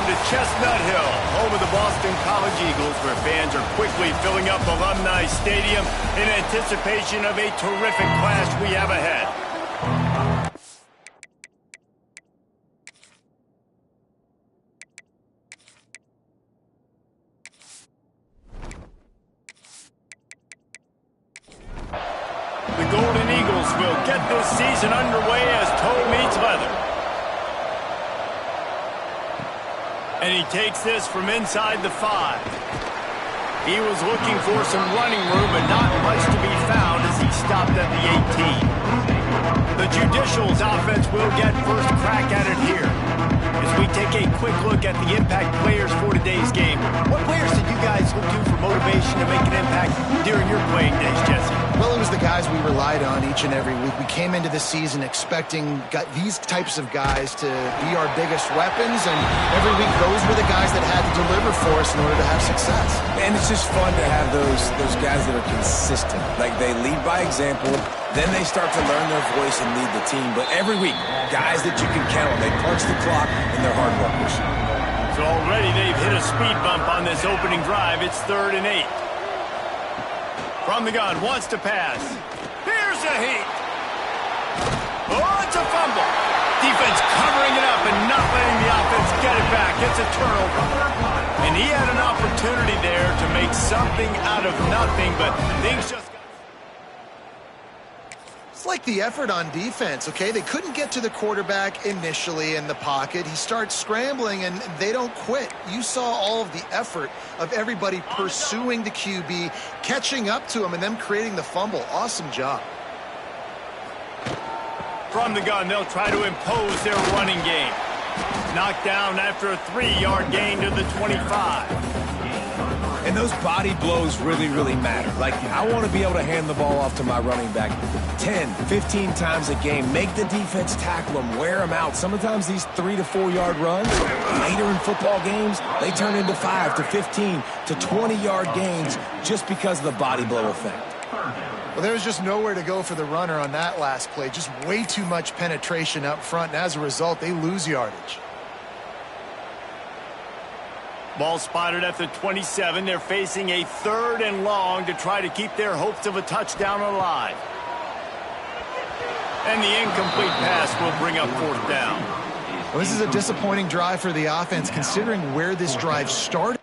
to Chestnut Hill, home of the Boston College Eagles, where fans are quickly filling up Alumni Stadium in anticipation of a terrific clash we have ahead. The Golden Eagles will get this season underway as toe meets leather. And he takes this from inside the 5. He was looking for some running room, but not much to be found as he stopped at the 18. The Judicials offense will get first crack at it here. As we take a quick look at the impact players for today's game, what players did you guys look to for motivation to make an impact during your playing days, Jesse? Well, it was the guys we relied on each and every week. We came into the season expecting these types of guys to be our biggest weapons, and every week those were the guys that had to deliver for us in order to have success. And it's just fun to have those guys that are consistent. Like, they lead by example, then they start to learn their voice and lead the team. But every week, guys that you can count on, they punch the clock, and they're hard workers. So already they've hit a speed bump on this opening drive. It's 3rd and 8. From the gun, wants to pass. Here's a heat. Oh, it's a fumble. Defense covering it up and not letting the offense get it back. It's a turnover. And he had an opportunity there to make something out of nothing, but things just... It's like the effort on defense, okay? They couldn't get to the quarterback initially in the pocket. He starts scrambling, and they don't quit. You saw all of the effort of everybody pursuing the QB, catching up to him, and then creating the fumble. Awesome job. From the gun, they'll try to impose their running game. Knocked down after a 3-yard gain to the 25. And those body blows really, really matter. Like, I want to be able to hand the ball off to my running back 10, 15 times a game. Make the defense tackle them, wear them out. Sometimes these 3 to 4 yard runs, later in football games, they turn into 5 to 15 to 20-yard gains just because of the body blow effect. Well, there was just nowhere to go for the runner on that last play. Just way too much penetration up front, and as a result, they lose yardage. Ball spotted at the 27. They're facing a 3rd and long to try to keep their hopes of a touchdown alive. And the incomplete pass will bring up 4th down. Well, this is a disappointing drive for the offense, considering where this drive started.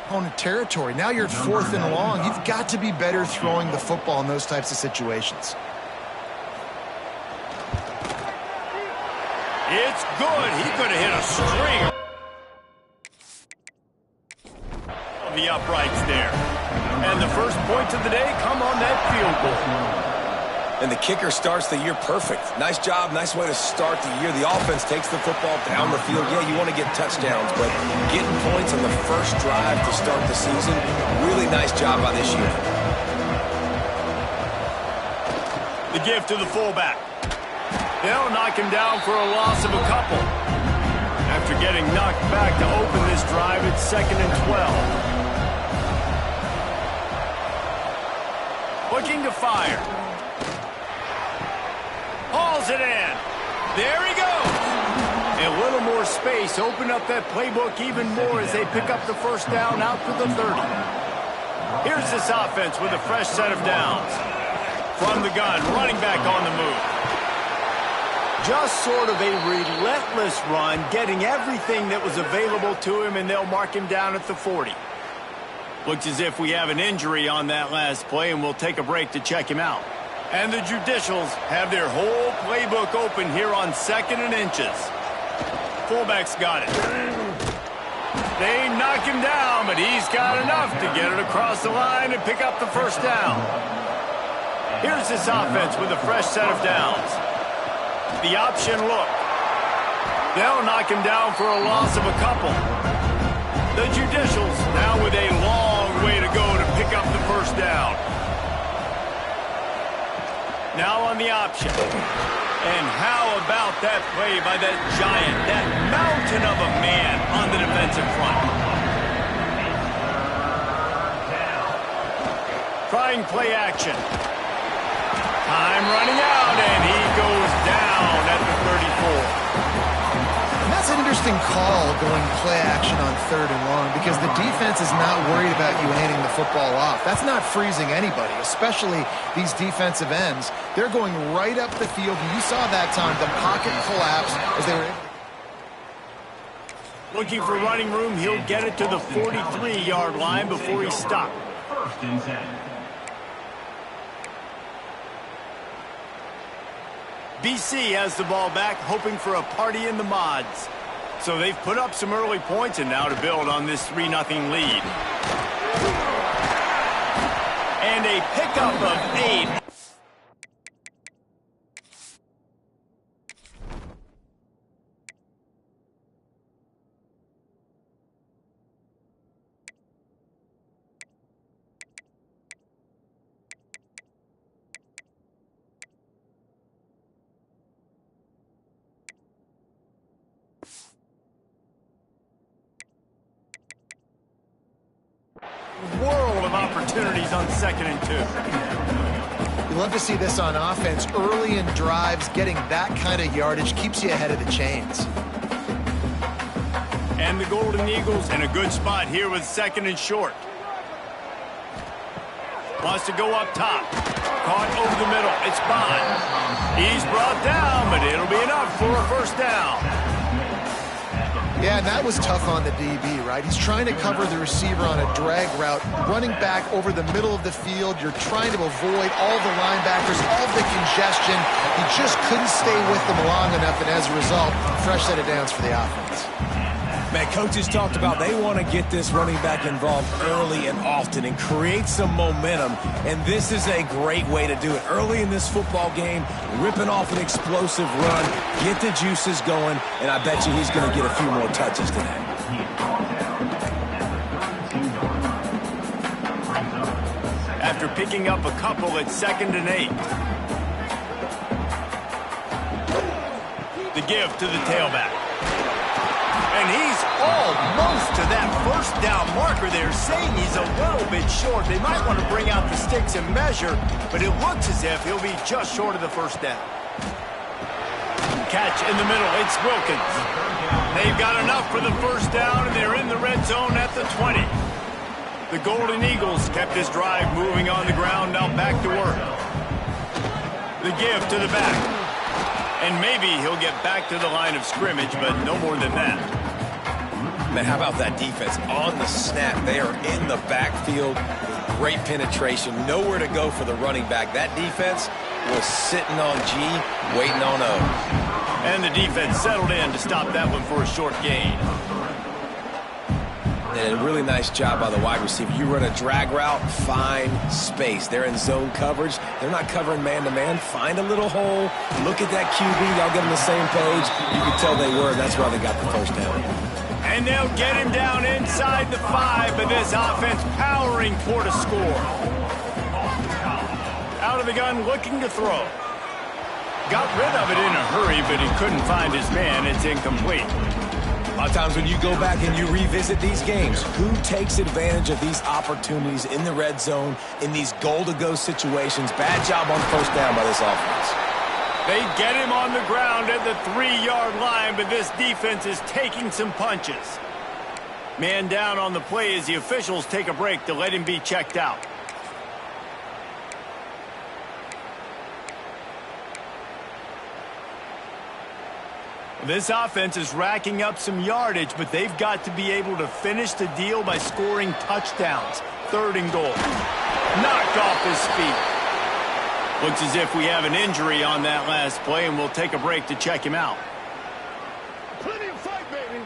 Opponent territory. Now you're 4th and long. You've got to be better throwing the football in those types of situations. It's good. He could have hit a string on the uprights there. And the first points of the day come on that field goal. And the kicker starts the year perfect. Nice job, nice way to start the year. The offense takes the football down the field. Yeah, you want to get touchdowns, but getting points on the first drive to start the season, really nice job by this unit. The give to the fullback. They'll knock him down for a loss of a couple. After getting knocked back to open this drive, it's 2nd and 12. Looking to fire. Hauls it in. There he goes. A little more space. Open up that playbook even more as they pick up the first down out to the 30. Here's this offense with a fresh set of downs. From the gun, running back on the move. Just sort of a relentless run, getting everything that was available to him, and they'll mark him down at the 40. Looks as if we have an injury on that last play, and we'll take a break to check him out. And the Judicials have their whole playbook open here on 2nd and inches. Fullback's got it. They knock him down, but he's got enough to get it across the line and pick up the first down. Here's this offense with a fresh set of downs. The option look. They'll knock him down for a loss of a couple. The Judicials now with a long way to go to pick up the first down. Now on the option. And how about that play by that giant, that mountain of a man on the defensive front? Trying play action. Time running out, and he goes down at the 34. And that's an interesting call going play action on 3rd and long because the defense is not worried about you handing the football off. That's not freezing anybody, especially these defensive ends. They're going right up the field, and you saw that time the pocket collapse as they were able to... Looking for running room, he'll get it to the 43-yard line before he's stopped. First and 10. BC has the ball back, hoping for a party in the mods. So they've put up some early points, and now to build on this 3-0 lead. And a pickup of 8. World of opportunities on 2nd and 2. You love to see this on offense. Early in drives, getting that kind of yardage keeps you ahead of the chains. And the Golden Eagles in a good spot here with 2nd and short. Wants to go up top. Caught over the middle. It's Bond. He's brought down, but it'll be enough for a first down. Yeah, and that was tough on the DB, right? He's trying to cover the receiver on a drag route, running back over the middle of the field. You're trying to avoid all the linebackers, all the congestion. He just couldn't stay with them long enough, and as a result, fresh set of downs for the offense. Man, coaches talked about they want to get this running back involved early and often and create some momentum, and this is a great way to do it. Early in this football game, ripping off an explosive run, get the juices going, and I bet you he's going to get a few more touches today. After picking up a couple at 2nd and 8. The give to the tailback. And he's almost to that first down marker there, saying he's a little bit short. They might want to bring out the sticks and measure, but it looks as if he'll be just short of the first down. Catch in the middle, it's Wilkins. They've got enough for the first down, and they're in the red zone at the 20. The Golden Eagles kept this drive moving on the ground, now back to work. The give to the back. And maybe he'll get back to the line of scrimmage, but no more than that. Man, how about that defense? On the snap, they are in the backfield. Great penetration. Nowhere to go for the running back. That defense was sitting on G, waiting on O. And the defense settled in to stop that one for a short gain. And a really nice job by the wide receiver. You run a drag route, find space. They're in zone coverage. They're not covering man-to-man. Find a little hole. Look at that QB. Y'all get on the same page. You can tell they were, and that's why they got the first down. And they'll get him down inside the 5, but this offense powering for the score. Out of the gun, looking to throw. Got rid of it in a hurry, but he couldn't find his man. It's incomplete. A lot of times when you go back and you revisit these games, who takes advantage of these opportunities in the red zone, in these goal-to-go situations? Bad job on first down by this offense. They get him on the ground at the 3-yard line, but this defense is taking some punches. Man down on the play as the officials take a break to let him be checked out. This offense is racking up some yardage, but they've got to be able to finish the deal by scoring touchdowns. 3rd and goal. Knocked off his feet. Looks as if we have an injury on that last play, and we'll take a break to check him out. Plenty of fight, baby.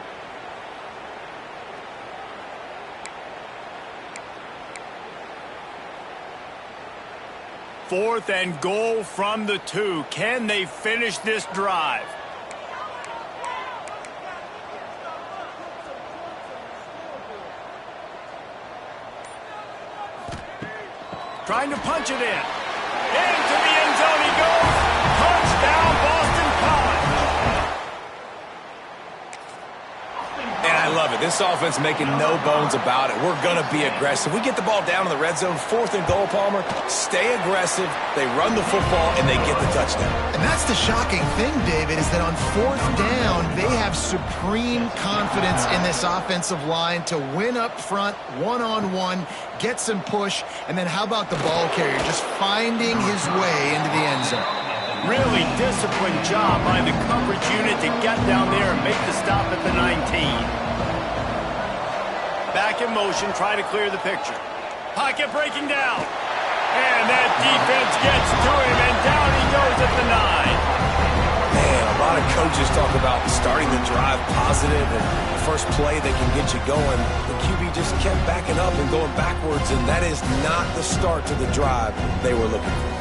Fourth and goal from the 2. Can they finish this drive? Trying to punch it in. Into the end zone he goes. Touchdown, Boston College. And I love love it. This offense making no bones about it. We're going to be aggressive. We get the ball down in the red zone, 4th and goal, Palmer. Stay aggressive. They run the football, and they get the touchdown. And that's the shocking thing, David, is that on 4th down, they have supreme confidence in this offensive line to win up front, one-on-one, get some push, and then how about the ball carrier just finding his way into the end zone? Really disciplined job by the coverage unit to get down there and make the stop at the 19. Back in motion, try to clear the picture. Pocket breaking down. And that defense gets to him, and down he goes at the 9. Man, a lot of coaches talk about starting the drive positive and the first play that can get you going. The QB just kept backing up and going backwards, and that is not the start to the drive they were looking for.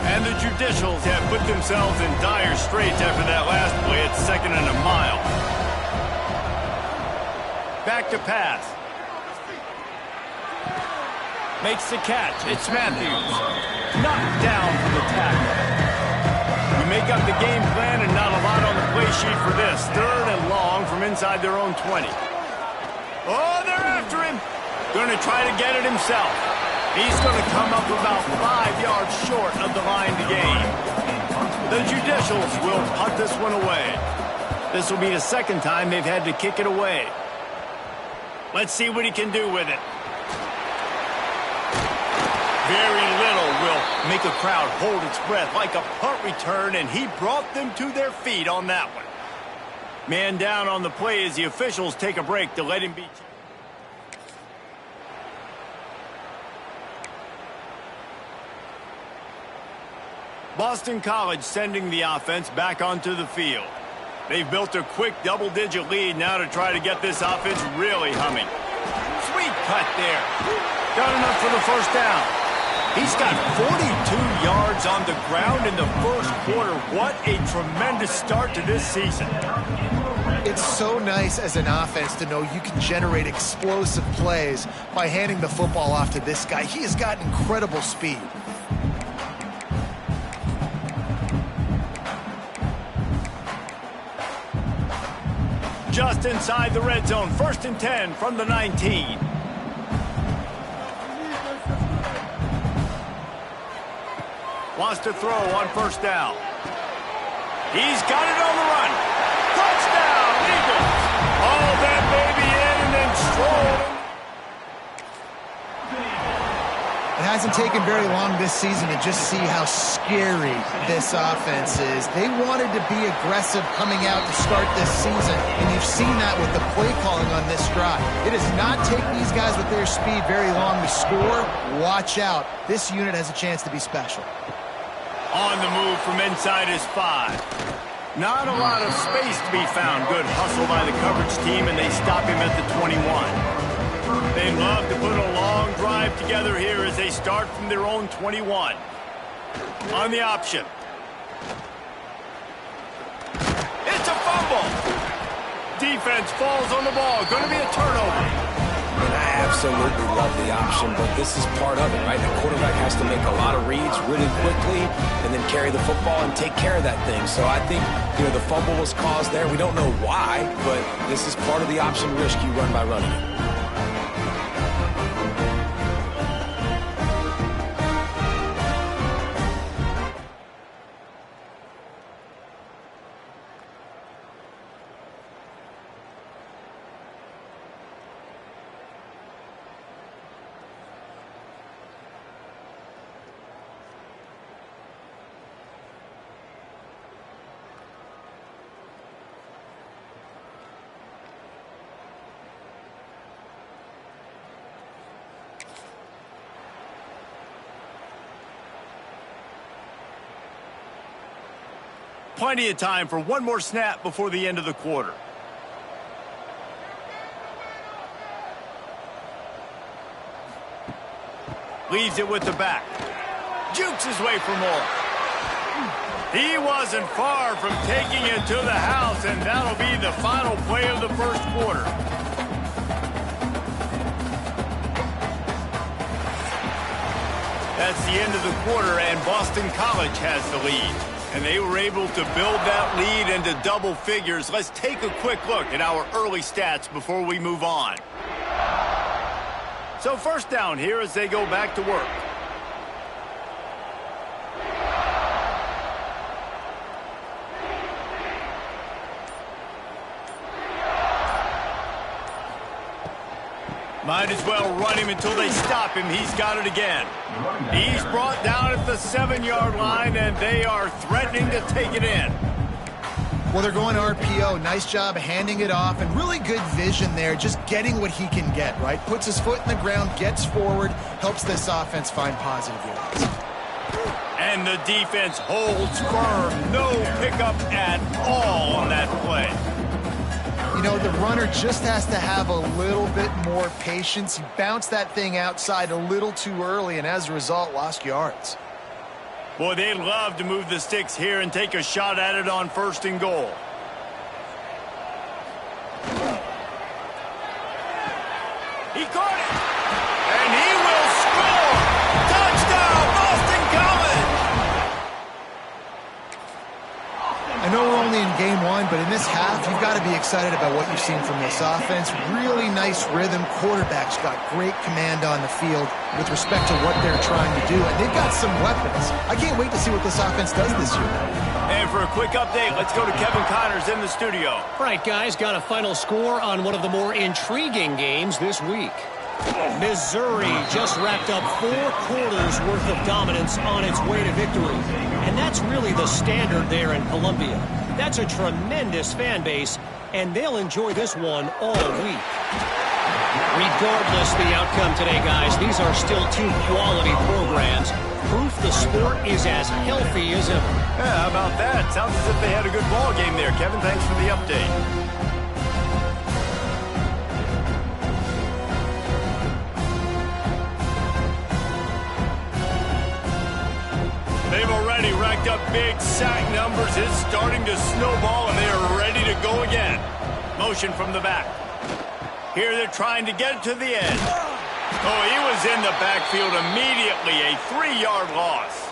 And the Judicials have put themselves in dire straits after that last play at 2nd and a mile. Back to pass. Makes the catch. It's Matthews. Knocked down for the tackle. We make up the game plan and not a lot on the play sheet for this. 3rd and long from inside their own 20. Oh, they're after him. Going to try to get it himself. He's going to come up about 5 yards short of the line to gain. The Judicials will punt this one away. This will be the 2nd time they've had to kick it away. Let's see what he can do with it. Very little will make a crowd hold its breath like a punt return, and he brought them to their feet on that one. Man down on the play as the officials take a break to let him be. Boston College sending the offense back onto the field. They've built a quick double-digit lead now to try to get this offense really humming. Sweet cut there. Got enough for the 1st down. He's got 42 yards on the ground in the 1st quarter. What a tremendous start to this season. It's so nice as an offense to know you can generate explosive plays by handing the football off to this guy. He has got incredible speed. Just inside the red zone, 1st and 10 from the 19. Wants to throw on 1st down. He's got it on the run. Touchdown, Eagles. All that baby in and then strolling. It hasn't taken very long this season to just see how scary this offense is. They wanted to be aggressive coming out to start this season, and you've seen that with the play calling on this drive. It does not take these guys with their speed very long to score. Watch out. This unit has a chance to be special. On the move from inside his 5. Not a lot of space to be found. Good hustle by the coverage team, and they stop him at the 21. They love to put a long drive together here as they start from their own 21. On the option. It's a fumble. Defense falls on the ball. Going to be a turnover. And I absolutely love the option, but this is part of it, right? The quarterback has to make a lot of reads really quickly and then carry the football and take care of that thing. So I think, the fumble was caused there. We don't know why, but this is part of the option risk you run by running it. Plenty of time for one more snap before the end of the quarter. Leaves it with the back. Jukes his way for more. He wasn't far from taking it to the house, and that'll be the final play of the 1st quarter. That's the end of the quarter, and Boston College has the lead. And they were able to build that lead into double figures. Let's take a quick look at our early stats before we move on. So first down here as they go back to work. Might as well run him until they stop him. He's got it again. He's brought down at the 7-yard line, and they are threatening to take it in. Well, they're going RPO. Nice job handing it off, and really good vision there, just getting what he can get, right? Puts his foot in the ground, gets forward, helps this offense find positive yards. And the defense holds firm. No pickup at all on that play. You know, the runner just has to have a little bit more patience. He bounced that thing outside a little too early, and as a result, lost yards. Boy, they'd love to move the sticks here and take a shot at it on 1st and goal. He caught it! And he will score! Touchdown, Boston College! I know we're only in game 1, but in this half, you've got to be excited about what you've seen from this offense. Really nice rhythm. Quarterback's got great command on the field with respect to what they're trying to do, and they've got some weapons. I can't wait to see what this offense does this year. And for a quick update, let's go to Kevin Connors in the studio. All right, guys, got a final score on one of the more intriguing games this week. Missouri just wrapped up 4 quarters worth of dominance on its way to victory. And that's really the standard there in Columbia. That's a tremendous fan base, and they'll enjoy this one all week. Regardless the outcome today, guys, these are still 2 quality programs. Proof the sport is as healthy as ever. Yeah, how about that? Sounds as if they had a good ball game there. Kevin, thanks for the update. They've already racked up big sack numbers. It's starting to snowball, and they are ready to go again. Motion from the back. Here they're trying to get it to the edge. Oh, he was in the backfield immediately. A 3-yard loss.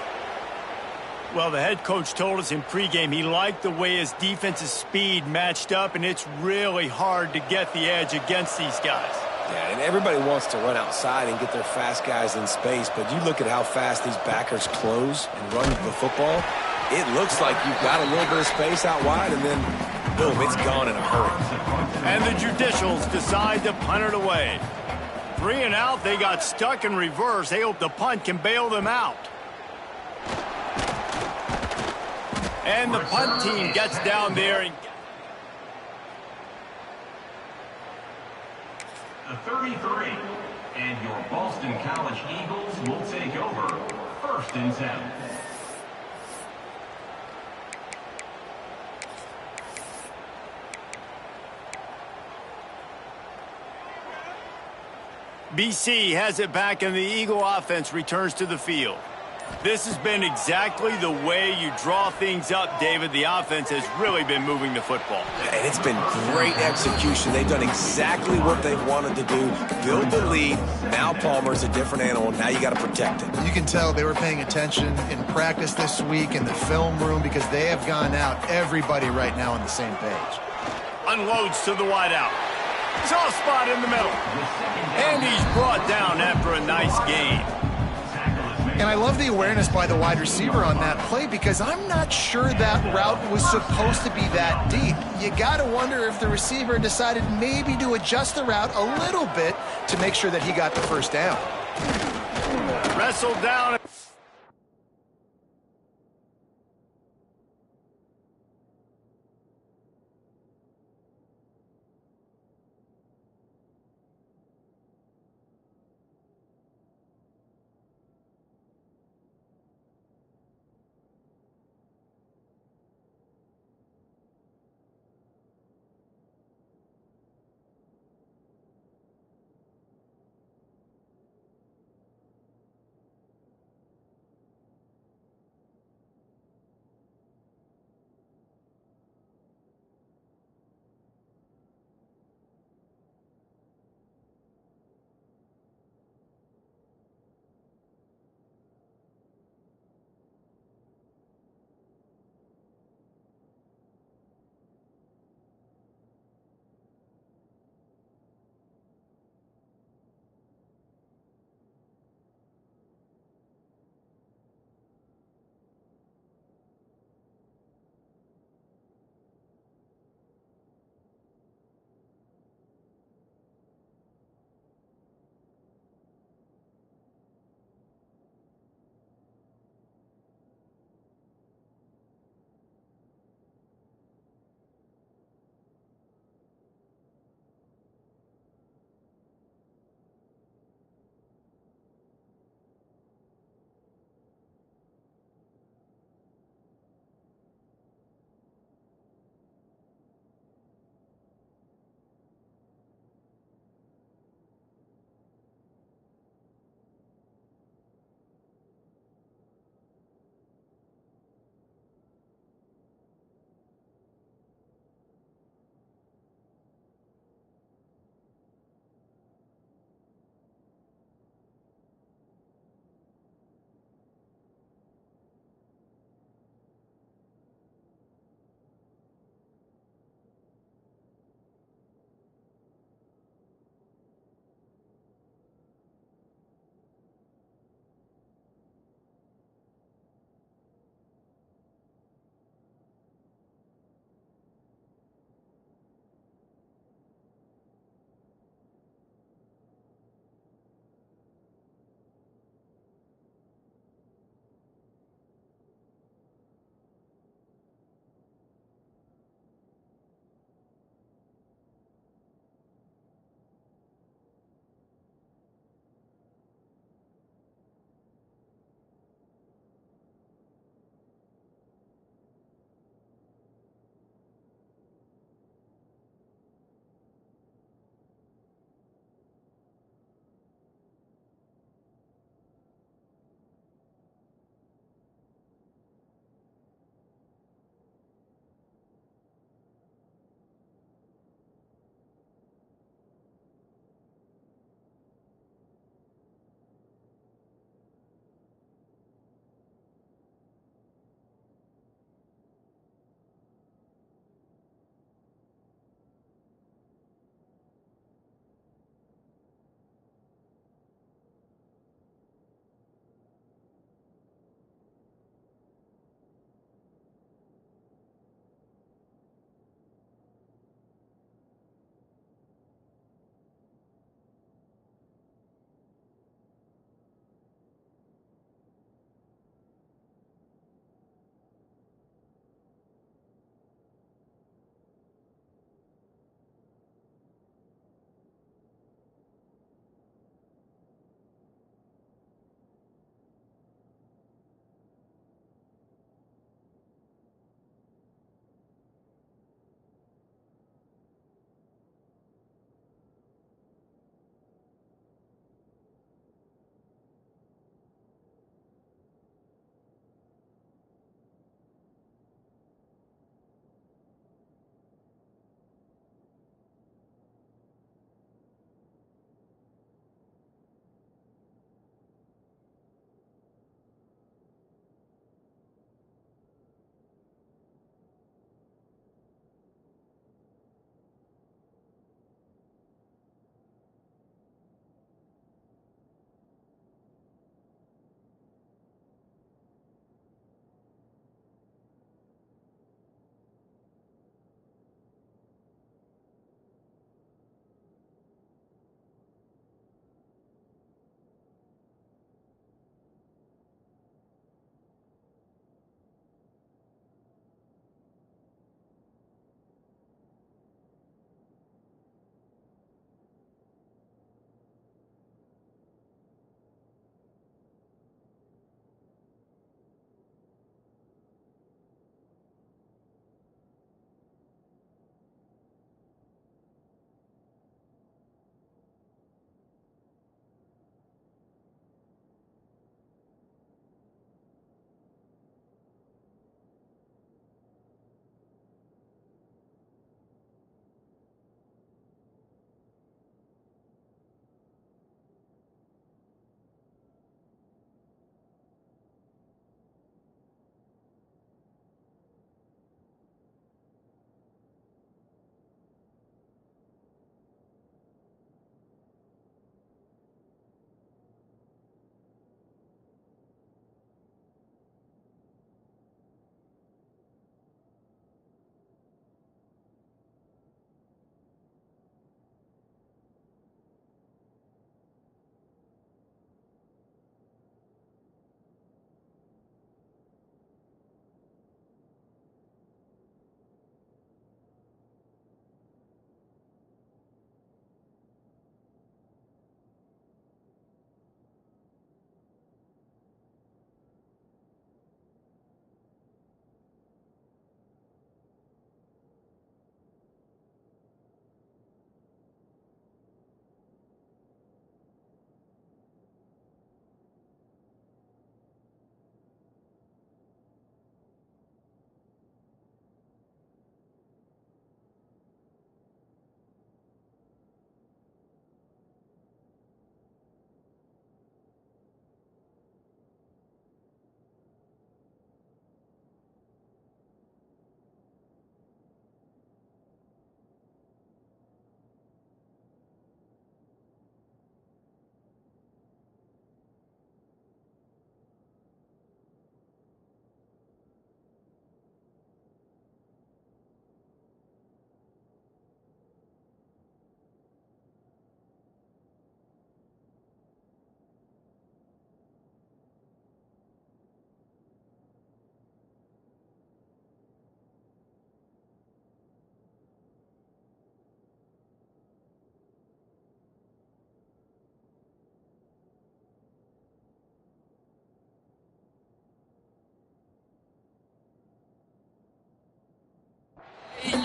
Well, the head coach told us in pregame he liked the way his defense's speed matched up, and it's really hard to get the edge against these guys. Yeah, and everybody wants to run outside and get their fast guys in space, but you look at how fast these backers close and run the football, it looks like you've got a little bit of space out wide, and then, boom, it's gone in a hurry. And the Judicials decide to punt it away. 3 and out, they got stuck in reverse. They hope the punt can bail them out. And the punt team gets down there and The 33, and your Boston College Eagles will take over 1st and 10. BC has it back, and the Eagle offense returns to the field. This has been exactly the way you draw things up, David. The offense has really been moving the football. And it's been great execution. They've done exactly what they've wanted to do. Build the lead. Now Palmer's a different animal. Now you got to protect it. You can tell they were paying attention in practice this week in the film room because they have gone out, everybody right now on the same page. Unloads to the wideout. Soft spot in the middle. And he's brought down after a nice gain. And I love the awareness by the wide receiver on that play because I'm not sure that route was supposed to be that deep. You got to wonder if the receiver decided maybe to adjust the route a little bit to make sure that he got the first down. Wrestled down.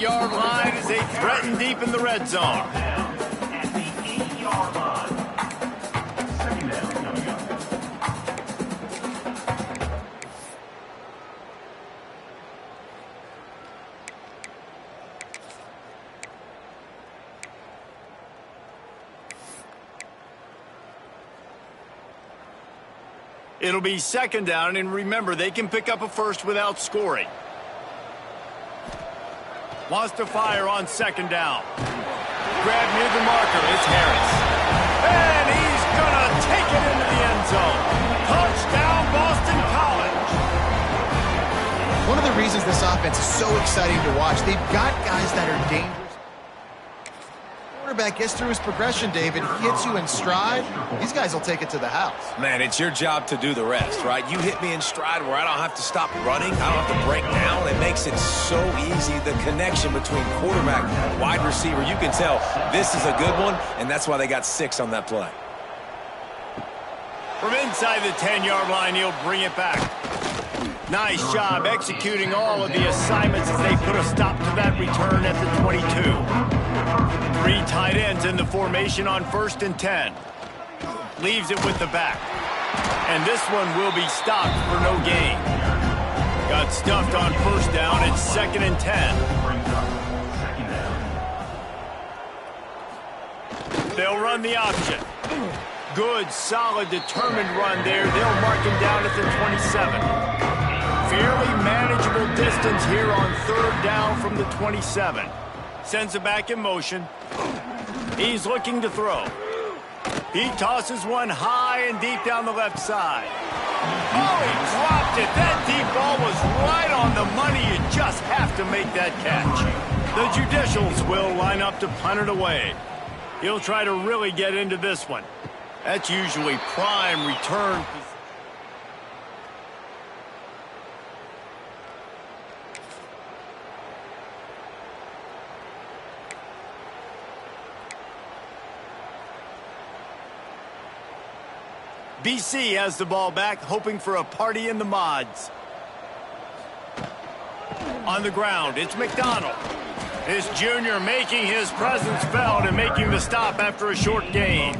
8-yard line as they threaten deep in the red zone. At the 8-yard line. Second down coming up. It'll be second down, and remember, they can pick up a first without scoring. Wants to fire on second down. Grab near the marker. It's Harris. And he's going to take it into the end zone. Touchdown, Boston College. One of the reasons this offense is so exciting to watch, they've got guys that are dangerous. Quarterback gets through his progression, David. He hits you in stride. These guys will take it to the house. Man, it's your job to do the rest, right? You hit me in stride where I don't have to stop running. I don't have to break down. It makes it so easy. The connection between quarterback and wide receiver, you can tell this is a good one, and that's why they got 6 on that play. From inside the 10-yard line, he'll bring it back. Nice job executing all of the assignments as they put a stop to that return at the 22. 3 tight ends in the formation on 1st and 10. Leaves it with the back. And this one will be stopped for no gain. Got stuffed on 1st down. It's 2nd and 10. They'll run the option. Good, solid, determined run there. They'll mark him down at the 27. Fairly manageable distance here on 3rd down from the 27. Sends it back in motion. He's looking to throw. He tosses one high and deep down the left side. Oh, he dropped it. That deep ball was right on the money. You just have to make that catch. The Judicials will line up to punt it away. He'll try to really get into this one. That's usually prime return. BC has the ball back, hoping for a party in the mods. On the ground, it's McDonald. This junior making his presence felt and making the stop after a short gain.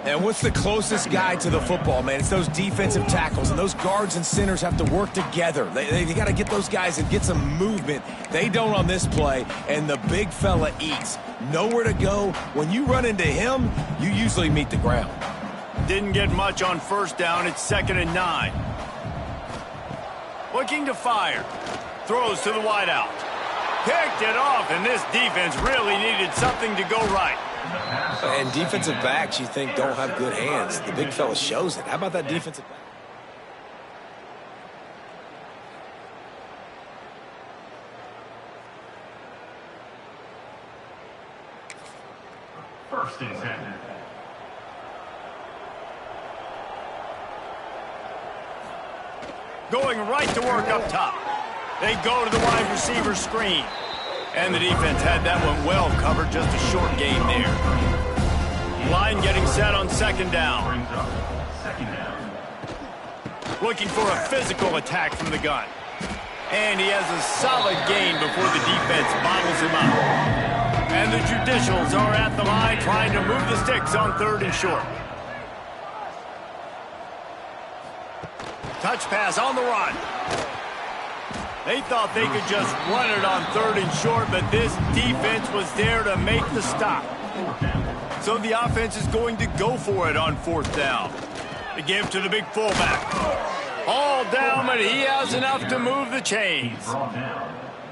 And what's the closest guy to the football, man? It's those defensive tackles, and those guards and centers have to work together. They got to get those guys and get some movement. They don't on this play, and the big fella eats. Nowhere to go. When you run into him, you usually meet the ground. Didn't get much on 1st down. It's 2nd and 9. Looking to fire. Throws to the wideout. Picked it off, and this defense really needed something to go right. And defensive backs, you think, don't have good hands. The big fella shows it. How about that defensive back? First and 10. Going right to work up top. They go to the wide receiver screen. And the defense had that one well covered, just a short gain there. Line getting set on 2nd down. Looking for a physical attack from the gun. And he has a solid gain before the defense bottles him up. And the Judicials are at the line trying to move the sticks on 3rd and short. Touch pass on the run. They thought they could just run it on 3rd and short, but this defense was there to make the stop. So the offense is going to go for it on 4th down. The give to the big fullback. All down, but he has enough to move the chains.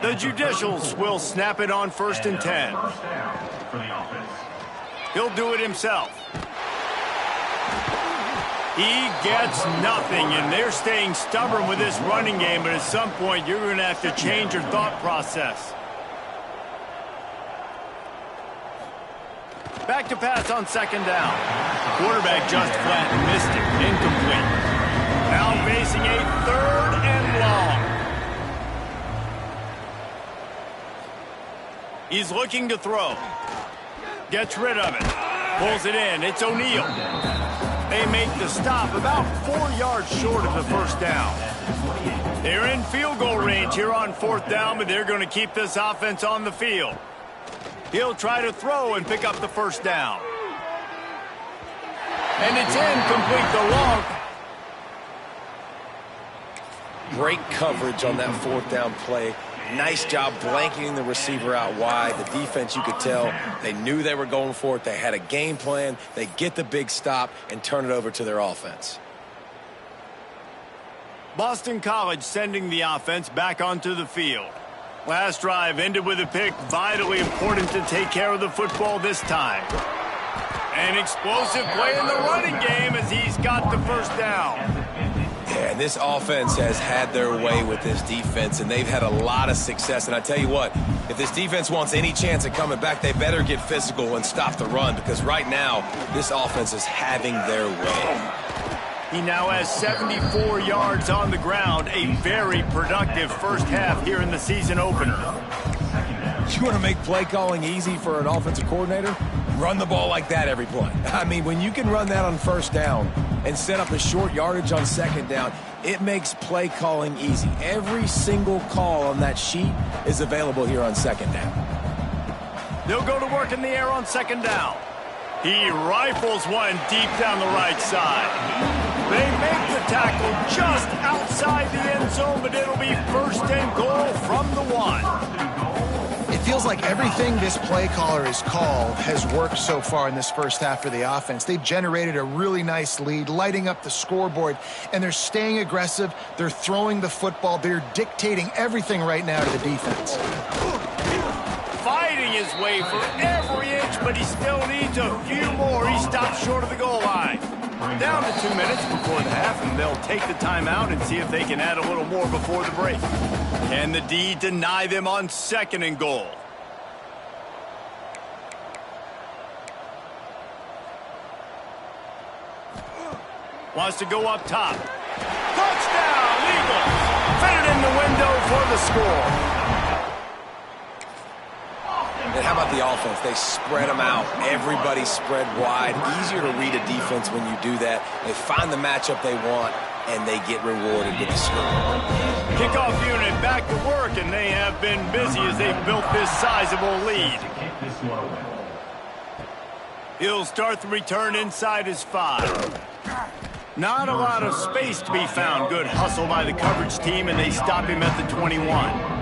The Judicials will snap it on 1st and 10. He'll do it himself. He gets nothing, and they're staying stubborn with this running game, but at some point you're going to have to change your thought process. Back to pass on 2nd down. Quarterback just flat missed it. Incomplete. Now facing a 3rd and long. He's looking to throw. Gets rid of it. Pulls it in. It's O'Neal. They make the stop about 4 yards short of the 1st down. They're in field goal range here on 4th down, but they're going to keep this offense on the field. He'll try to throw and pick up the 1st down. And it's incomplete, the long. Great coverage on that 4th down play. Nice job blanketing the receiver out wide. The defense, you could tell, they knew they were going for it. They had a game plan. They get the big stop and turn it over to their offense. Boston College sending the offense back onto the field. Last drive ended with a pick. Vitally important to take care of the football this time. An explosive play in the running game as he's got the 1st down. Yeah, and this offense has had their way with this defense, and they've had a lot of success. And I tell you what, if this defense wants any chance of coming back, they better get physical and stop the run, because right now, this offense is having their way. He now has 74 yards on the ground, a very productive 1st half here in the season opener. You want to make play calling easy for an offensive coordinator? Run the ball like that every play. I mean, when you can run that on 1st down and set up a short yardage on 2nd down, it makes play calling easy. Every single call on that sheet is available here on 2nd down. They'll go to work in the air on 2nd down. He rifles one deep down the right side. They make the tackle just outside the end zone, but it'll be 1st and goal from the 1. It feels like everything this play caller has called has worked so far in this 1st half for the offense. They've generated a really nice lead, lighting up the scoreboard, and they're staying aggressive. They're throwing the football. They're dictating everything right now to the defense. Fighting his way for every inch, but he still needs a few more. He stops short of the goal line. Down to 2 minutes before the half, and they'll take the timeout and see if they can add a little more before the break. Can the D deny them on 2nd and goal? Wants to go up top. Touchdown, Eagles! Fit it in the window for the score. And how about the offense? They spread them out. Everybody spread wide. Easier to read a defense when you do that. They find the matchup they want, and they get rewarded with the score. Kickoff unit back to work, and they have been busy as they've built this sizable lead. He'll start the return inside his 5. Not a lot of space to be found. Good hustle by the coverage team, and they stop him at the 21.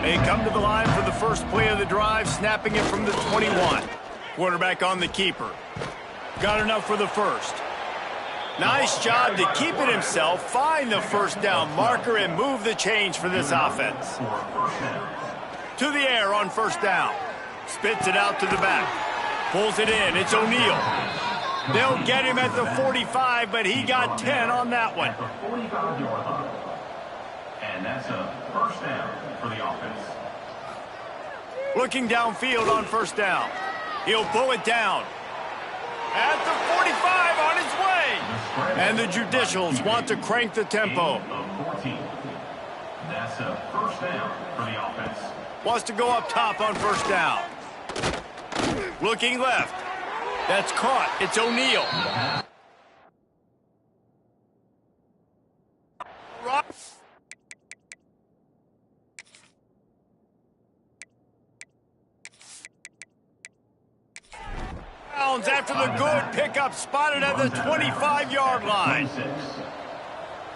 They come to the line for the 1st play of the drive, snapping it from the 21. Quarterback on the keeper. Got enough for the 1st. Nice job to keep it himself, find the 1st down marker, and move the change for this offense. To the air on 1st down. Spits it out to the back. Pulls it in. It's O'Neal. They'll get him at the 45, but he got 10 on that one. And that's a 1st down for the offense. Looking downfield on 1st down. He'll pull it down. At the 45 on his way. And the Judicials want to crank the tempo. That's a 1st down for the offense. Wants to go up top on 1st down. Looking left. That's caught. It's O'Neal. After the good pickup, spotted at the 25-yard line.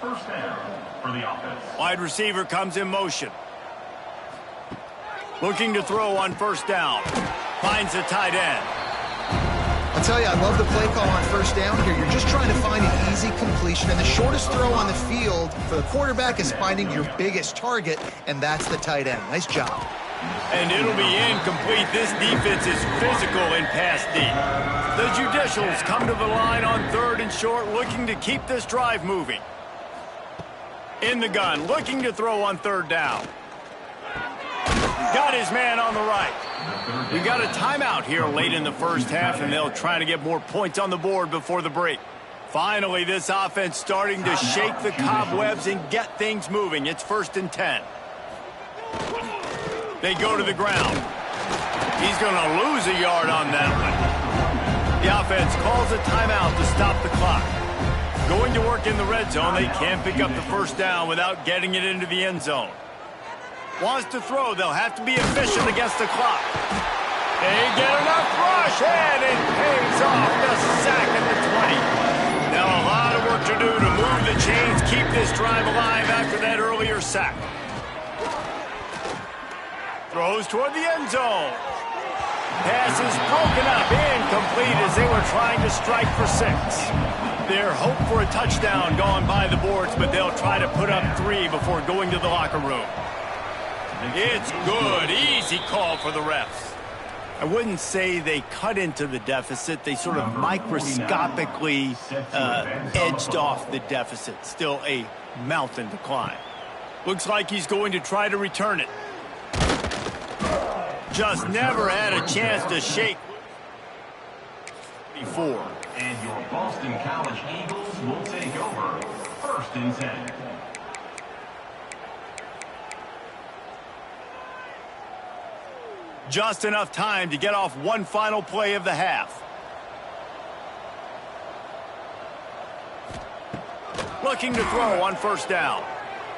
1st down for the offense. Wide receiver comes in motion. Looking to throw on 1st down. Finds the tight end. I'll tell you, I love the play call on 1st down here. You're just trying to find an easy completion, and the shortest throw on the field for the quarterback is finding your biggest target, and that's the tight end. Nice job. And it'll be incomplete. This defense is physical and pass deep. The Judicials come to the line on 3rd and short, looking to keep this drive moving. In the gun, looking to throw on 3rd down. Got his man on the right. We got a timeout here late in the 1st half, and they'll try to get more points on the board before the break. Finally, this offense starting to shake the cobwebs and get things moving. It's 1st and 10. They go to the ground. He's going to lose a yard on that one. The offense calls a timeout to stop the clock. Going to work in the red zone, they can't pick up the first down without getting it into the end zone. Wants to throw, they'll have to be efficient against the clock. They get enough rush, and it pays off the sack at the 20. Now a lot of work to do to move the chains, keep this drive alive after that earlier sack. Throws toward the end zone. Pass is broken up, incomplete as they were trying to strike for 6. Their hope for a touchdown gone by the boards, but they'll try to put up 3 before going to the locker room. It's good. Easy call for the refs. I wouldn't say they cut into the deficit. They sort of microscopically edged off the deficit. Still a mountain to climb. Looks like he's going to try to return it. Just never had a chance to shake before. And your Boston College Eagles will take over 1st and 10. Just enough time to get off one final play of the half. Looking to throw on first down.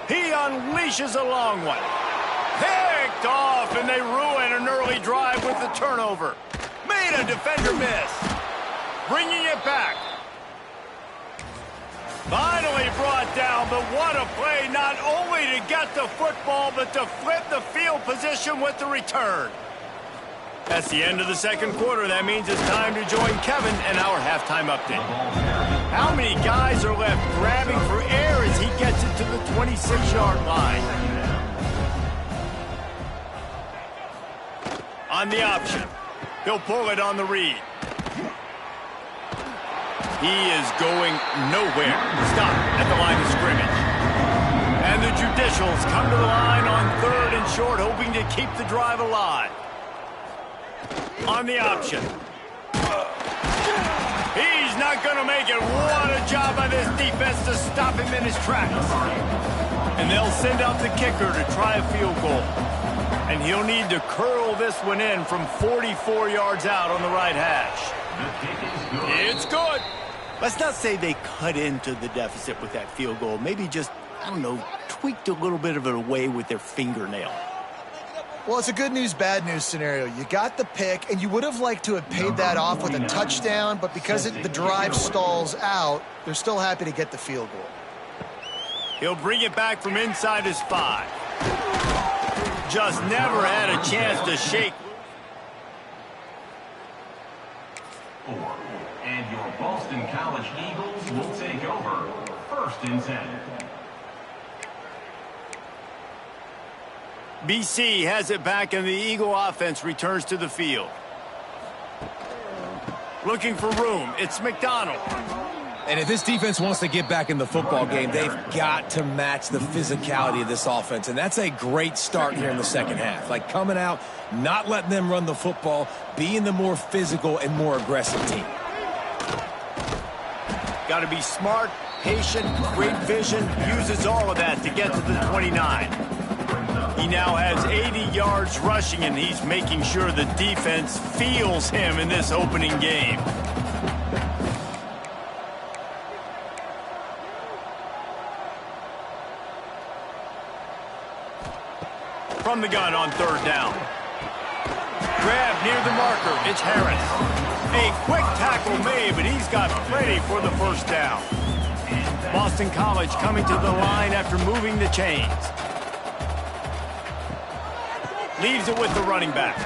He unleashes a long one. Picked off, and they ruin an early drive with the turnover. Made a defender miss. Bringing it back. Finally brought down, but what a play, not only to get the football, but to flip the field position with the return. That's the end of the second quarter. That means it's time to join Kevin and our halftime update. How many guys are left grabbing for air as he gets it to the 26-yard line? On the option. He'll pull it on the read. He is going nowhere. Stop at the line of scrimmage. And the Judicials come to the line on 3rd and short, hoping to keep the drive alive. On the option. He's not going to make it. What a job by this defense to stop him in his tracks. And they'll send out the kicker to try a field goal. And he'll need to curl this one in from 44 yards out on the right hash. It's good. Let's not say they cut into the deficit with that field goal. Maybe just, I don't know, tweaked a little bit of it away with their fingernail. Well, it's a good news, bad news scenario. You got the pick, and you would have liked to have paid that off with a touchdown, but because the drive stalls out, they're still happy to get the field goal. He'll bring it back from inside his 5. Just never had a chance to shake. 4. And your Boston College Eagles will take over 1st and 10. BC has it back, and the Eagle offense returns to the field. Looking for room. It's McDonald. And if this defense wants to get back in the football game, they've got to match the physicality of this offense. And that's a great start here in the second half. Like coming out, not letting them run the football, being the more physical and more aggressive team. Got to be smart, patient, great vision, uses all of that to get to the 29. He now has 80 yards rushing, and he's making sure the defense feels him in this opening game. From the gun on 3rd down. Grab near the marker. It's Harris. A quick tackle made, but he's got plenty for the first down. Boston College coming to the line after moving the chains. Leaves it with the running back.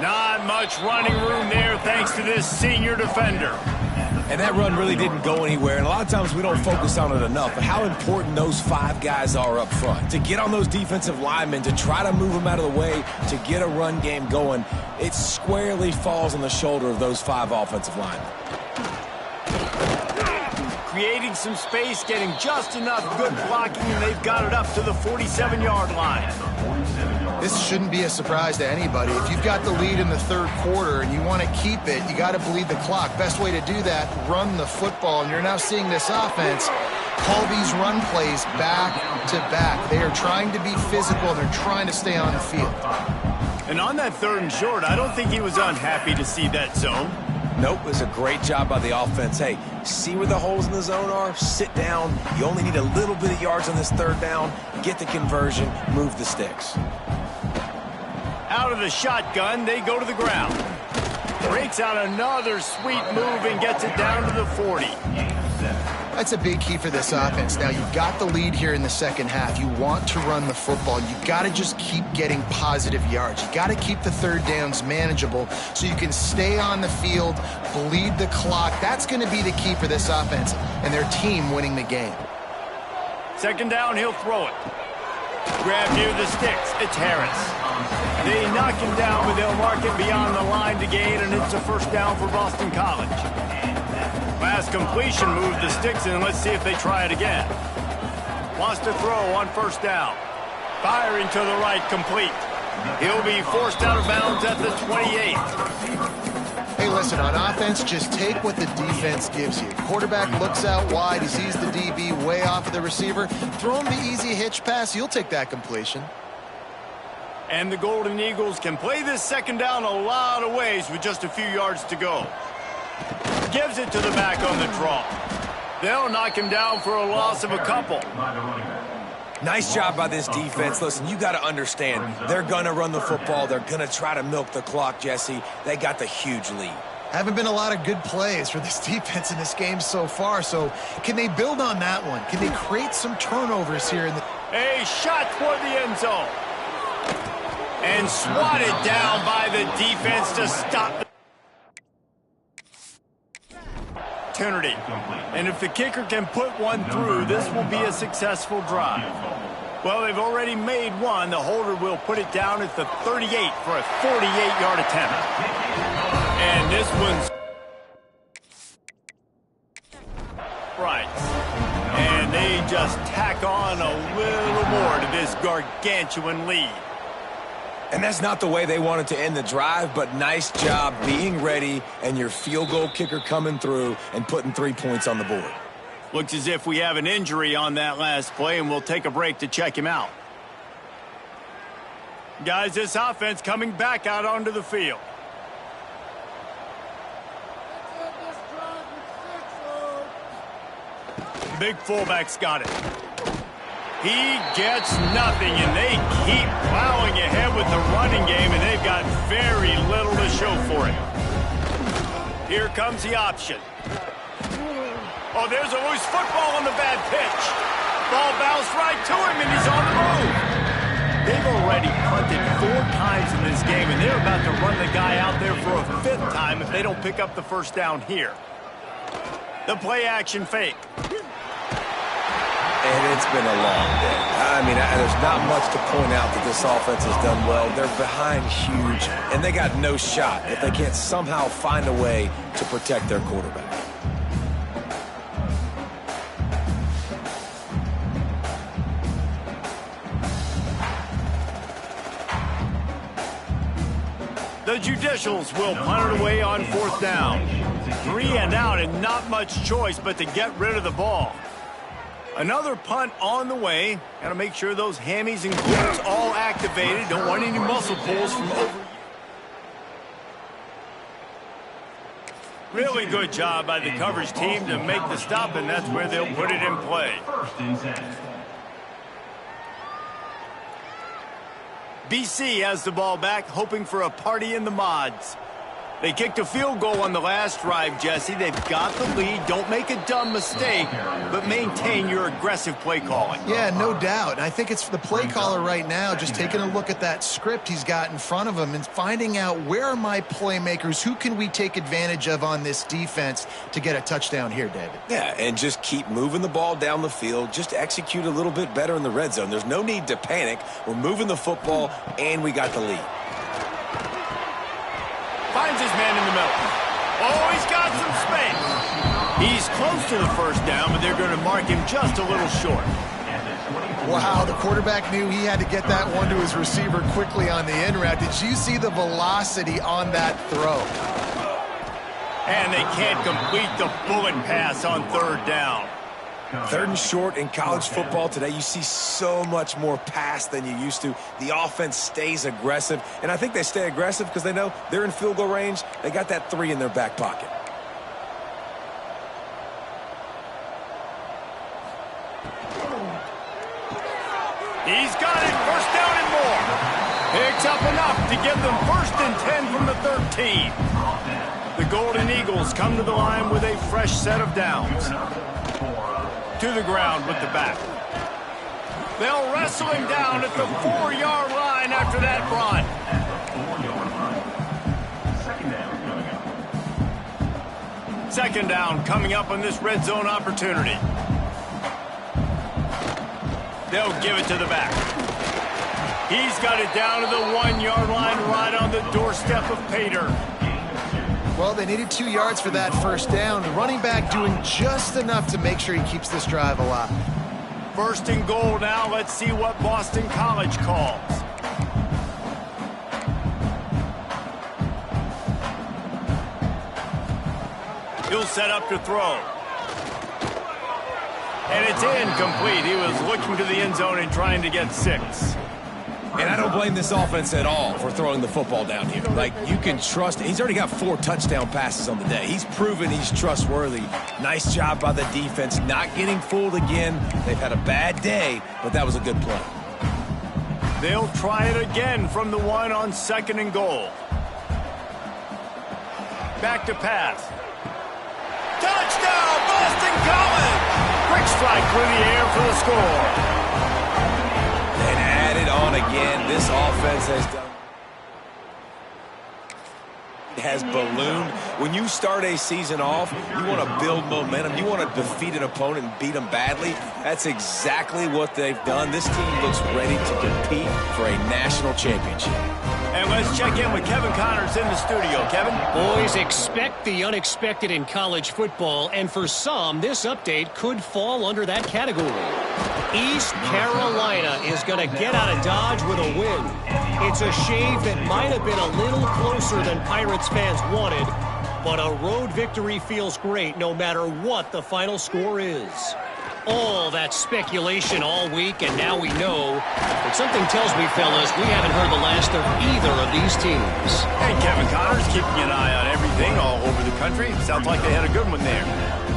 Not much running room there thanks to this senior defender. And that run really didn't go anywhere, and a lot of times we don't focus on it enough, but how important those 5 guys are up front. To get on those defensive linemen, to try to move them out of the way, to get a run game going, it squarely falls on the shoulder of those 5 offensive linemen. Creating some space, getting just enough good blocking, and they've got it up to the 47-yard line. This shouldn't be a surprise to anybody. If you've got the lead in the 3rd quarter and you want to keep it, you got to bleed the clock. Best way to do that, run the football. And you're now seeing this offense call these run plays back to back. They are trying to be physical. They're trying to stay on the field. And on that 3rd and short, I don't think he was unhappy to see that zone. Nope, it was a great job by the offense. Hey, see where the holes in the zone are? Sit down. You only need a little bit of yards on this third down. Get the conversion. Move the sticks. Out of the shotgun, they go to the ground. Breaks out another sweet move and gets it down to the 40. That's a big key for this offense. Now, you've got the lead here in the second half. You want to run the football. You've got to just keep getting positive yards. You got to keep the third downs manageable so you can stay on the field, bleed the clock. That's going to be the key for this offense and their team winning the game. Second down, he'll throw it. Grab near the sticks. It's Harris. They knock him down, but they'll mark it beyond the line to gain, and it's a first down for Boston College. Last completion moved the sticks in. Let's see if they try it again. Wants to throw on first down. Firing to the right, complete. He'll be forced out of bounds at the 28. Hey, listen, on offense, just take what the defense gives you. Quarterback looks out wide. He sees the DB way off of the receiver. Throw him the easy hitch pass. You'll take that completion. And the Golden Eagles can play this second down a lot of ways with just a few yards to go. Gives it to the back on the draw. They'll knock him down for a loss of a couple. Nice job by this defense. Listen, you got to understand, they're going to run the football. They're going to try to milk the clock, Jesse. They got the huge lead. Haven't been a lot of good plays for this defense in this game so far, so can they build on that one? Can they create some turnovers here? A shot toward the end zone. And swatted down by the defense to stop the opportunity. And if the kicker can put one through, this will be a successful drive. Well, they've already made one. The holder will put it down at the 38 for a 48-yard attempt. And this one's right. And they just tack on a little more to this gargantuan lead. And that's not the way they wanted to end the drive, but nice job being ready and your field goal kicker coming through and putting 3 points on the board. Looks as if we have an injury on that last play, and we'll take a break to check him out. Guys, this offense coming back out onto the field. Big fullback's got it. He gets nothing, and they keep plowing ahead with the running game, and they've got very little to show for it. Here comes the option. Oh, there's a loose football on the bad pitch. Ball bounced right to him, and he's on the move. They've already punted 4 times in this game, and they're about to run the guy out there for a 5th time if they don't pick up the first down here. The play action fake. And it's been a long day. I mean, there's not much to point out that this offense has done well. They're behind huge, and they got no shot if they can't somehow find a way to protect their quarterback. The Judicials will punt it away on 4th down. 3 and out, and not much choice but to get rid of the ball. Another punt on the way. Got to make sure those hammies and glutes all activated. Don't want any muscle pulls from over. Really good job by the coverage team to make the stop, and that's where they'll put it in play. BC has the ball back, hoping for a party in the mods. They kicked a field goal on the last drive, Jesse. They've got the lead. Don't make a dumb mistake, but maintain your aggressive play calling. Yeah, no doubt. I think it's the play caller right now just taking a look at that script he's got in front of him and finding out where are my playmakers, who can we take advantage of on this defense to get a touchdown here, David. Yeah, and just keep moving the ball down the field. Just execute a little bit better in the red zone. There's no need to panic. We're moving the football, and we got the lead. Finds his man in the middle. Oh, he's got some space. He's close to the first down, but they're going to mark him just a little short. Wow, the quarterback knew he had to get that one to his receiver quickly on the in route. Did you see the velocity on that throw? And they can't complete the bullet pass on 3rd down. 3rd and short in college football today, you see so much more pass than you used to. The offense stays aggressive, and I think they stay aggressive because they know they're in field goal range. They got that 3 in their back pocket. He's got it, 1st down and more. Picks up enough to give them 1st and 10 from the 13. The Golden Eagles come to the line with a fresh set of downs. To the ground with the back. They'll wrestle him down at the 4-yard line after that run. Second down coming up on this red zone opportunity. They'll give it to the back. He's got it down to the 1-yard line right on the doorstep of Pater. Well, they needed 2 yards for that 1st down. The running back doing just enough to make sure he keeps this drive alive. 1st and goal now. Let's see what Boston College calls. He'll set up to throw. And it's incomplete. He was looking to the end zone and trying to get 6. And I don't blame this offense at all for throwing the football down here. Like, you can trust. He's already got 4 touchdown passes on the day. He's proven he's trustworthy. Nice job by the defense, not getting fooled again. They've had a bad day, but that was a good play. They'll try it again from the 1 on 2nd and goal. Back to pass. Touchdown, Boston College! Quick strike through the air for the score. And add it on again. This offense has ballooned. When you start a season off, you want to build momentum. You want to defeat an opponent and beat them badly. That's exactly what they've done. This team looks ready to compete for a national championship. And let's check in with Kevin Connors in the studio. Kevin? Boys, expect the unexpected in college football, and for some, this update could fall under that category. East Carolina is going to get out of Dodge with a win. It's a shave that might have been a little closer than Pirates fans wanted, but a road victory feels great no matter what the final score is. All that speculation all week, and now we know. But something tells me, fellas, we haven't heard the last of either of these teams. Hey, Kevin Connors keeping an eye on everything all over the country. Sounds like they had a good one there.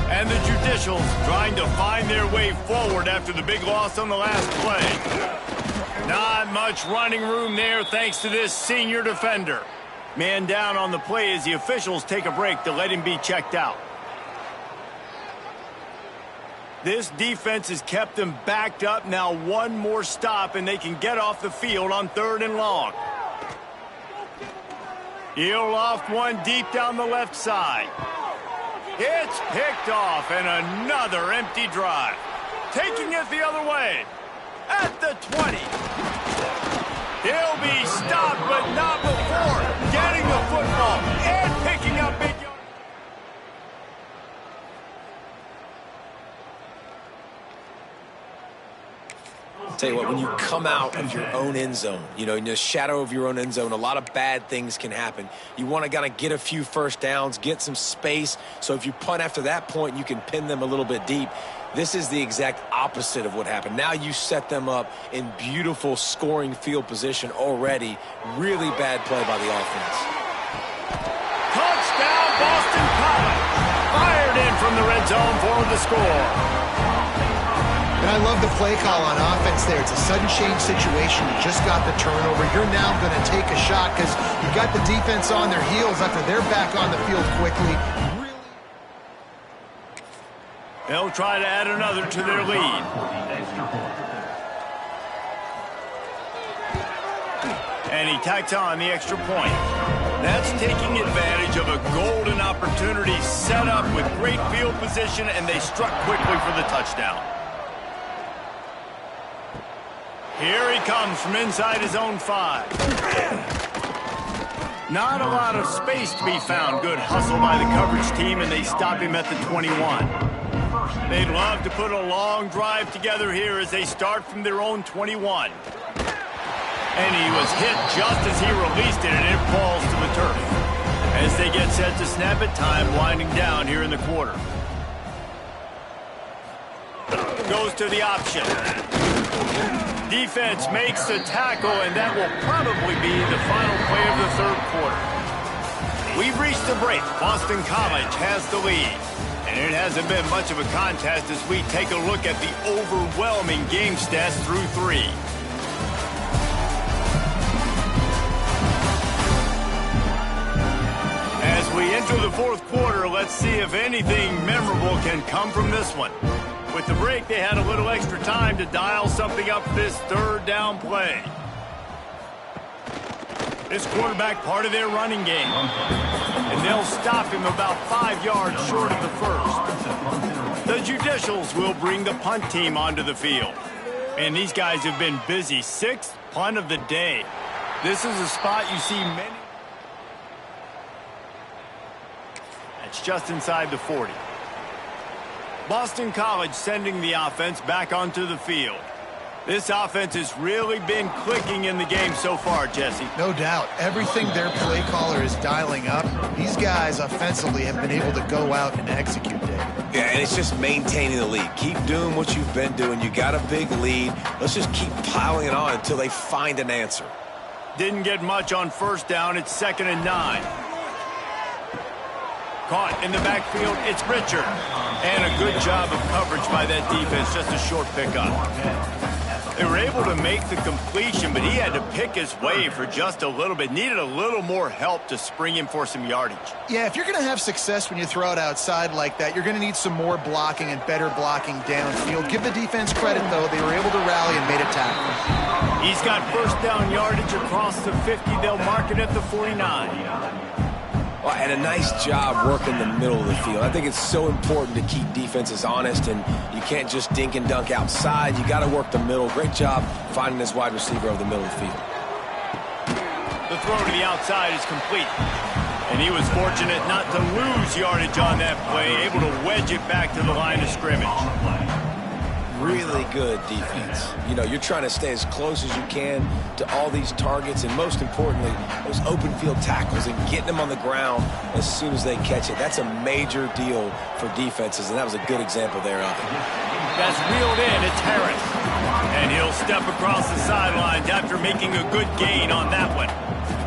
And the Judicials trying to find their way forward after the big loss on the last play. Not much running room there thanks to this senior defender. Man down on the play as the officials take a break to let him be checked out. This defense has kept them backed up. Now 1 more stop and they can get off the field on 3rd and long. He'll loft one deep down the left side. It's picked off and another empty drive. Taking it the other way. At the 20. He'll be stopped, but not before getting the football and picking up big yards. Tell you what, when you come out of your own end zone, you know, in the shadow of your own end zone, a lot of bad things can happen. You want to kind of get a few 1st downs, get some space, so if you punt after that point, you can pin them a little bit deep. This is the exact opposite of what happened. Now you set them up in beautiful scoring field position already. Really bad play by the offense. Touchdown, Boston College. Fired in from the red zone for the score. And I love the play call on offense there. It's a sudden change situation. You just got the turnover. You're now going to take a shot because you got the defense on their heels after they're back on the field quickly. They'll try to add another to their lead. And he tacks on the extra point. That's taking advantage of a golden opportunity set up with great field position, and they struck quickly for the touchdown. Here he comes from inside his own 5. Not a lot of space to be found. Good hustle by the coverage team, and they stop him at the 21. They'd love to put a long drive together here as they start from their own 21. And he was hit just as he released it, and it falls to the turf. As they get set to snap it, time winding down here in the quarter. and goes to the option. Defense makes the tackle, and that will probably be the final play of the third quarter. We've reached the break. Boston College has the lead. And it hasn't been much of a contest as we take a look at the overwhelming game stats through 3. As we enter the fourth quarter, let's see if anything memorable can come from this one. With the break, they had a little extra time to dial something up for this third down play. This quarterback part of their running game. And they'll stop him about 5 yards short of the first. The Judicials will bring the punt team onto the field. And these guys have been busy. 6th punt of the day. This is a spot you see many. It's just inside the 40. Boston College sending the offense back onto the field. This offense has really been clicking in the game so far, Jesse. No doubt. Everything their play caller is dialing up, these guys offensively have been able to go out and execute it. Yeah, and it's just maintaining the lead. Keep doing what you've been doing. You got a big lead. Let's just keep piling it on until they find an answer. Didn't get much on first down. It's 2nd and 9. Caught in the backfield, it's Richard. And a good job of coverage by that defense, just a short pickup. They were able to make the completion, but he had to pick his way for just a little bit. Needed a little more help to spring him for some yardage. Yeah, if you're going to have success when you throw it outside like that, you're going to need some more blocking and better blocking downfield. Give the defense credit, though. They were able to rally and made a tackle. He's got first down yardage across the 50. They'll mark it at the 49. Well, and a nice job working the middle of the field. I think it's so important to keep defenses honest, and you can't just dink and dunk outside. You got to work the middle. Great job finding this wide receiver over the middle of the field. The throw to the outside is complete. And he was fortunate not to lose yardage on that play, able to wedge it back to the line of scrimmage. Really good defense. You know, you're trying to stay as close as you can to all these targets, and most importantly, those open field tackles and getting them on the ground as soon as they catch it. That's a major deal for defenses, and that was a good example there of it. That's reeled in. It's Harris. And he'll step across the sidelines after making a good gain on that one.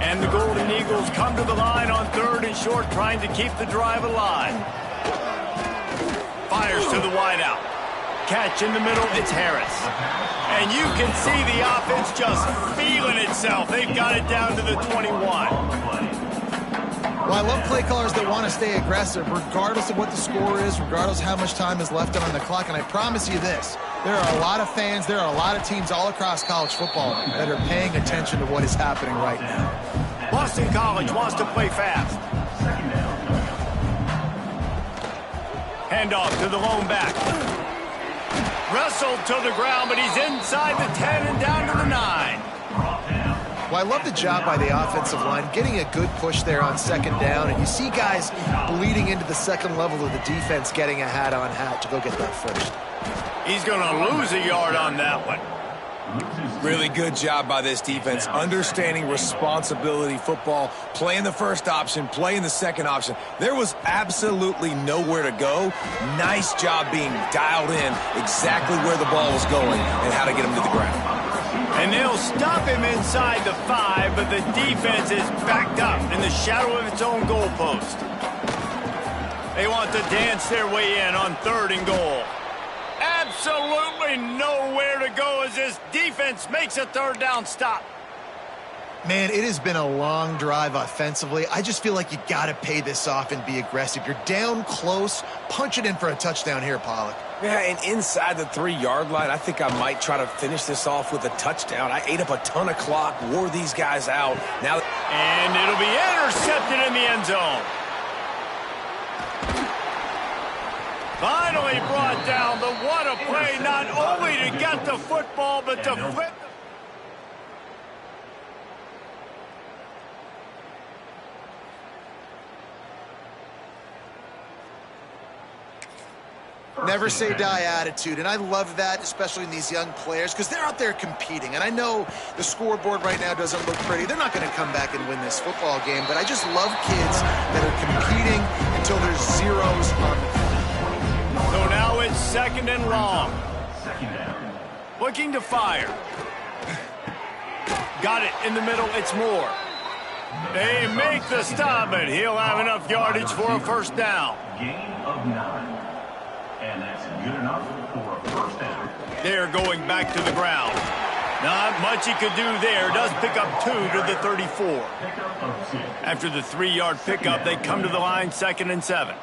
And the Golden Eagles come to the line on 3rd and short, trying to keep the drive alive. Fires to the wideout. Catch in the middle, it's Harris. And you can see the offense just feeling itself. They've got it down to the 21. Well, I love play callers that want to stay aggressive, regardless of what the score is, regardless of how much time is left on the clock. And I promise you this, there are a lot of fans, there are a lot of teams all across college football that are paying attention to what is happening right now. Boston College wants to play fast. Handoff to the lone back. Wrestled to the ground, but he's inside the 10 and down to the 9. Well, I love the job by the offensive line, getting a good push there on 2nd down, and you see guys bleeding into the second level of the defense getting a hat-on-hat to go get that first. He's going to lose a yard on that one. Really good job by this defense, understanding responsibility football, playing the first option, playing the second option. There was absolutely nowhere to go. Nice job being dialed in exactly where the ball was going and how to get him to the ground. And they'll stop him inside the 5, but the defense is backed up in the shadow of its own goalpost. They want to dance their way in on 3rd and goal. Absolutely nowhere to go as this defense makes a 3rd down stop. Man, it has been a long drive offensively. I just feel like you got to pay this off and be aggressive. You're down close. Punch it in for a touchdown here, Pollock. Yeah, and inside the 3-yard line, I think I might try to finish this off with a touchdown. I ate up a ton of clock, wore these guys out. Now, and it'll be intercepted in the end zone. Finally brought down, but what a play, not only to get the football, but to flip. Never say die attitude, and I love that, especially in these young players, because they're out there competing. And I know the scoreboard right now doesn't look pretty. They're not going to come back and win this football game, but I just love kids that are competing until there's zeros on the field. So now it's 2nd and long. Second down. Looking to fire. Got it in the middle. It's Moore. They make the stop, but he'll have enough yardage for a first down. Gain of 9. And that's good enough for a first down. They're going back to the ground. Not much he could do there. Does pick up 2 to the 34. Pickup of 6. After the 3-yard pickup, they come to the line, 2nd and 7.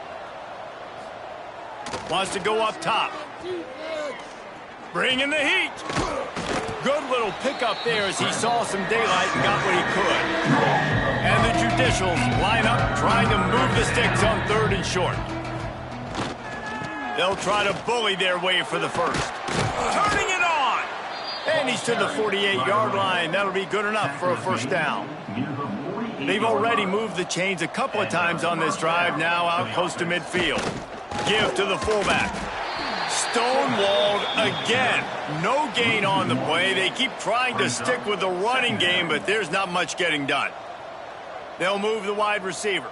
Wants to go up top. Bring in the heat. Good little pickup there as he saw some daylight and got what he could. And the Judicials line up trying to move the sticks on 3rd and short. They'll try to bully their way for the first. Turning it on. And he's to the 48-yard line. That'll be good enough for a first down. They've already moved the chains a couple of times on this drive, now out close to midfield. Give to the fullback. Stonewalled again. No gain on the play. They keep trying to stick with the running game, but there's not much getting done. They'll move the wide receiver.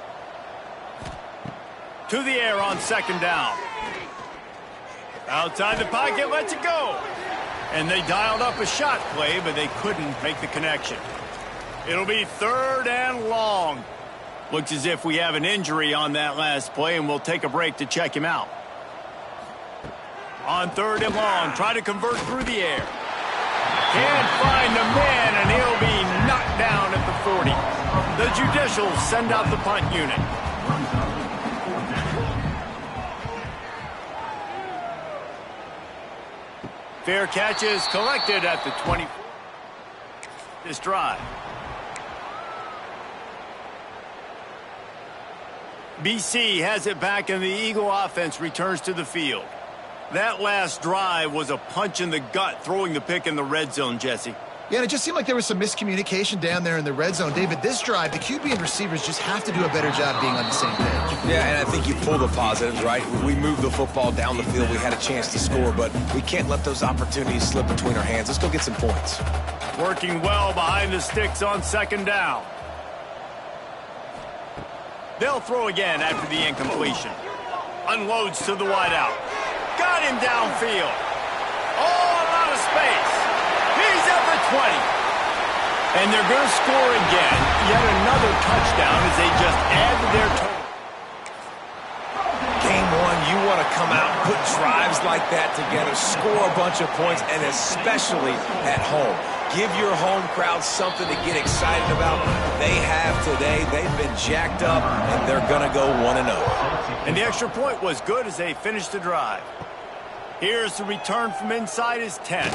To the air on 2nd down. Outside the pocket, lets it go. And they dialed up a shot play, but they couldn't make the connection. It'll be 3rd and long. Looks as if we have an injury on that last play, and we'll take a break to check him out. On 3rd and long, try to convert through the air. Can't find the man, and he'll be knocked down at the 40. The Judicials send out the punt unit. Fair catch is collected at the 20. This drive. BC has it back, and the Eagle offense returns to the field. That last drive was a punch in the gut, throwing the pick in the red zone, Jesse. Yeah, and it just seemed like there was some miscommunication down there in the red zone. David, this drive, the QB and receivers just have to do a better job being on the same page. Yeah, and I think you pull the positives, right? We moved the football down the field. We had a chance to score, but we can't let those opportunities slip between our hands. Let's go get some points. Working well behind the sticks on 2nd down. They'll throw again after the incompletion. Unloads to the wideout. Got him downfield. All out of space. He's at the 20. And they're going to score again. Yet another touchdown as they just add to their total. Game 1, you want to come out, put drives like that together, score a bunch of points, and especially at home. Give your home crowd something to get excited about. They have today. They've been jacked up, and they're going to go 1-0. And the extra point was good as they finished the drive. Here's the return from inside his 10.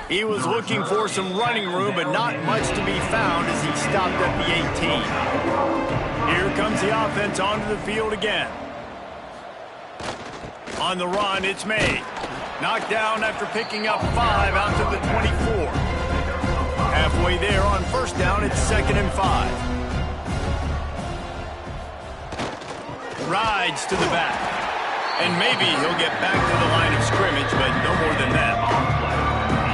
He was looking for some running room, but not much to be found as he stopped at the 18. Here comes the offense onto the field again. On the run, it's made. Knocked down after picking up 5 out to the 24. Halfway there on 1st down, it's 2nd and 5. Rides to the back. And maybe he'll get back to the line of scrimmage, but no more than that.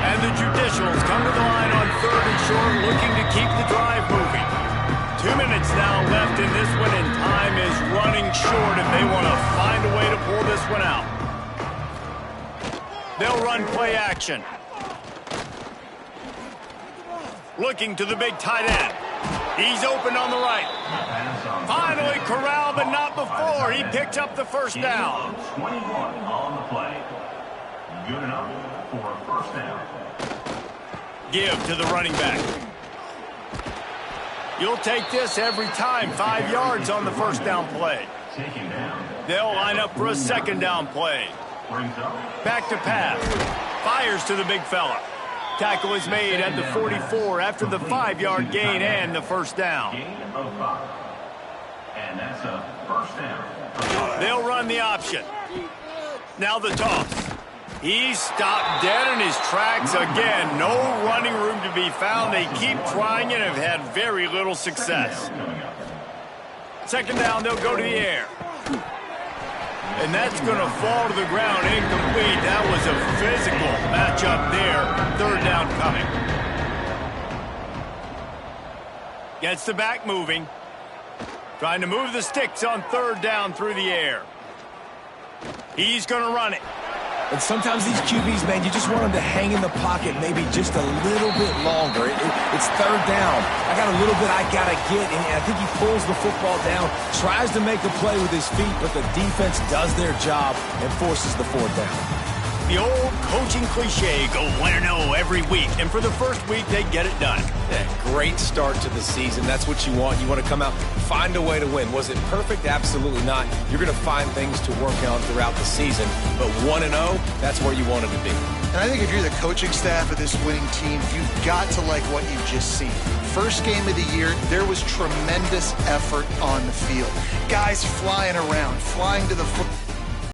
And the Judicials come to the line on 3rd and short, looking to keep the drive moving. 2 minutes now left in this one, and time is running short if they want to find a way to pull this one out. They'll run play action. Looking to the big tight end. He's open on the right. Finally corralled, but not before. He picked up the first down. 21 on the play. Good enough for a first down. Give to the running back. You'll take this every time. 5 yards on the first down play. Taken down. They'll line up for a 2nd down play. Brings up. Back to pass. Fires to the big fella. Tackle is made at the 44 after the 5-yard gain and the first down. Gain of 5. And that's a first down. They'll run the option. Now the toss. He's stopped dead in his tracks again. No running room to be found. They keep trying and have had very little success. 2nd down, they'll go to the air. And that's going to fall to the ground incomplete. That was a physical matchup there. 3rd down coming. Gets the back moving. Trying to move the sticks on 3rd down through the air. He's going to run it. And sometimes these QBs, man, you just want them to hang in the pocket maybe just a little bit longer. It's third down. I got a little bit I got to get, and I think he pulls the football down, tries to make a play with his feet, but the defense does their job and forces the fourth down. The old coaching cliche, go 1-0 every week. And for the first week, they get it done. Yeah, great start to the season. That's what you want. You want to come out, find a way to win. Was it perfect? Absolutely not. You're going to find things to work on throughout the season. But 1-0, that's where you wanted to be. And I think if you're the coaching staff of this winning team, you've got to like what you've just seen. First game of the year, there was tremendous effort on the field. Guys flying around, flying to the football.